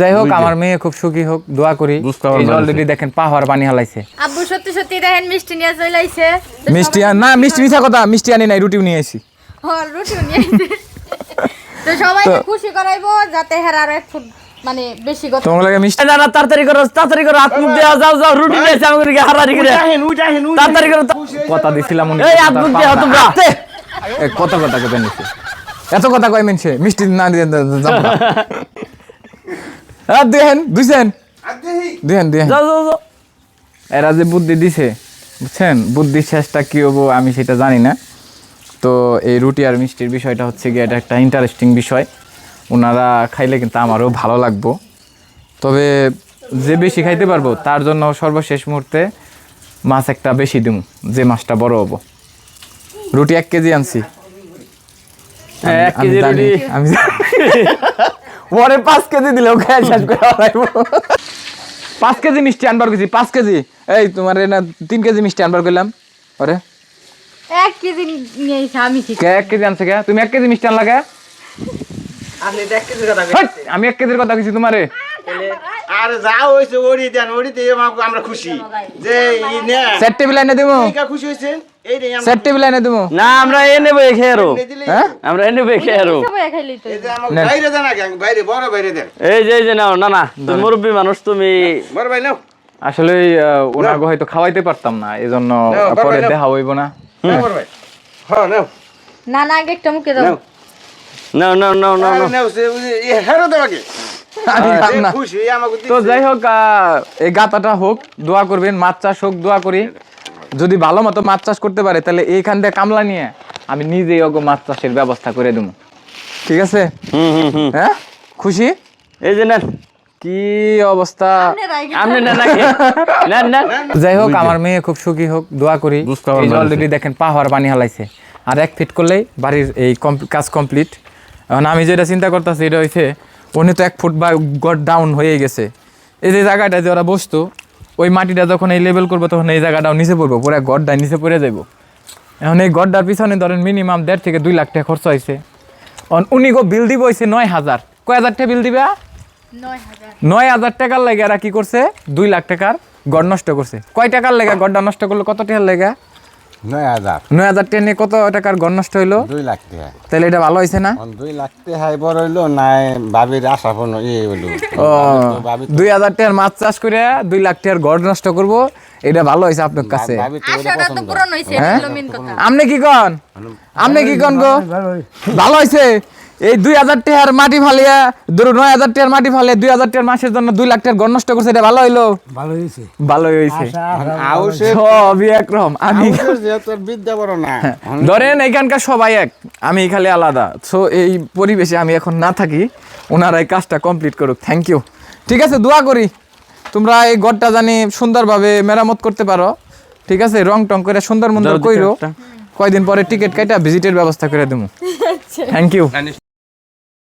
যাই হোক আমার মেয়ে খুব সুখী হোক দোয়া করি। এই যে অলরেডি দেখেন পাহাড় পানি হালাইছে। আব্বু সত্যি সত্যি দেখেন মিষ্টি নিয়ে চলে আইছে। মিষ্টি না মিষ্টি মিছা কথা, মিষ্টি আনি নাই, রুটিও নিয়ে আইছি। হ্যাঁ রুটি নিয়ে আইছে। তো সবাই খুশি করাইবো যাতে হের আর এক ফুট মানে বেশি কথা। তোমার লাগে মিষ্টি না তাড়াতাড়ি করো হাত মুখ দেয়া যাও রুটি নিয়ে আমাকে হারারি করে তাড়াতাড়ি করো কথা দিছিলাম উনি এই হাত মুখ দেয়া তোমরা কথা কথা নিছে এত কথা কয় মিনছে মিষ্টি না দিয়ে দেখেন দুইছেন দেখেন যাও এরা যে বুদ্ধি দিছে বুঝছেন, বুদ্ধির শেষটা কি হবো আমি সেটা জানি না। তো এই রুটি আর মিষ্টির বিষয়টা হচ্ছে গিয়ে এটা একটা ইন্টারেস্টিং বিষয়, ওনারা খাইলে কিন্তু আমারও ভালো লাগবো। তবে যে বেশি খাইতে পারবো তার জন্য সর্বশেষ মুহূর্তে মাছ একটা বেশি দিব, যে মাছটা বড় হবো। রুটি 1 কেজি আনছি, 1 কেজি রুটি আমি পরে 5 কেজি দিলেও খাই শেষ করে হারাইবো। 5 কেজি মিষ্টি আনবার গেছি, 5 কেজি। এই তোমার না 3 কেজি মিষ্টি আনবার কইলাম। আরে 1 কেজি নিয়ে আইছে আমি ঠিক। কে 1 কেজি আনছে কে? তুমি 1 কেজি মিষ্টি আনলা কে? আপনি 1 কেজির কথা কইছেন। আমি 1 কেজির কথা কইছি তোমারে। আর যা হইছে ওড়ি দেন, ওড়িতে আমরা খুশি যে ই নে সেট টেবিল এনে দেবো, এইটা খুশি হইছেন এইটাই আমরা সেট টেবিল এনে দেবো। না আমরা এনে বই খেয়ারো, হ্যাঁ আমরা এনে বই খেয়ারো। সবাই খাইলি তো। এই যে আমরা বাইরে দেন আগে, বাইরে বড় বাইরে দেন। এই যে নাও না তুমি মুরব্বী মানুষ, তুমি বড় ভাই নাও আসলে ওনাকে হয়তো খাওয়াইতে পারতাম না, এজন্য পরে দেখা হইব না। বড় ভাই হ্যাঁ নাও না আগে একটা মুখে দাও। নাও নাও নাও সে হেরো দাও আগে আমি খাম না। খুশি আমাকে তো যাই হোক এই গাতাটা হোক, দোয়া করবেন, মাছ চাষ হোক, দোয়া করি। যদি ভালো মতো মাছ চাষ করতে পারে তাহলে এইখান থেকে কামলা নিয়ে আমি নিজেই ওগো মাছ চাষের ব্যবস্থা করে দেবো, ঠিক আছে? হ্যাঁ খুশি? এই যে নেন কি অবস্থা। আপনি না যাই হোক আমার মেয়ে খুব সুখী হোক দোয়া করি। এই যে অলরেডি দেখেন পাহাড় পানি হালাইছে, আর 1 ফিট করলেই বাড়ির এই কাজ কমপ্লিট। এখন আমি যেটা চিন্তা করতেছি এটা হইছে উনি তো 1 ফুট বা গড ডাউন হয়ে গেছে। এই যে জায়গাটা যে ওরা বসতো ওই মাটিটা যখন এই লেভেল করবো তখন এই জায়গাটাও নিচে পড়বো, পুরো গডটা নিচে পড়ে যাবো। এখন এই গডটার পিছনে ধরেন মিনিমাম 1.5 থেকে 2 লাখ টাকা খরচ হয়েছে। উনি গো বিল দিব হয়েছে 9,000। কয় হাজার টাকা বিল দিবা? 9,000 টাকার লাগে এরা কি করছে 2 লাখ টাকার গড় নষ্ট করছে। কয় টাকার লেগে গড়টা নষ্ট করলো? কত টাকার লেগে? 9,000 টাকা নিয়ে কত টাকার গড় নষ্ট হইলো? 2 লাখ টাকা। তাহলে এটা ভালো হয়েছে না? 2 লাখ টাকা বড় হইলো নাই বাবির আশা পূর্ণ হইলো। ও 2,000 টাকার মাছ চাষ করে 2 লাখ টাকার গড় নষ্ট করবো, এটা ভালো হয়েছে আপনার কাছে? আশাটা তো পূরণ হইছে, এটা মেইন কথা। আপনি কি কন গো? ভালো হয়েছে। এই 2,000 টাকার মাটি ফালিয়া ধরো 9,000 টাকার মাটি ফালিয়া 2,000 টাকার মাসের জন্য 2 লাখ টাকার গড় নষ্ট করছে, এটা ভালো হইলো? ভালোই হয়েছে। সবই একরকম। আমি তোর বিদ্যা বড় না ধরেন এখানকার সবাই এক, আমি খালি আলাদা। সো এই পরিবেশে আমি এখন না থাকি, ওনারা এই কাজটা কমপ্লিট করুক। Thank you. ঠিক আছে, দোয়া করি তোমরা এই ঘরটা জানি সুন্দরভাবে মেরামত করতে পারো, ঠিক আছে? রং টং করে সুন্দর মন্দর কইরো, কয়দিন পরে টিকিট কাটা ভিজিটের ব্যবস্থা করে দেবো। Thank you.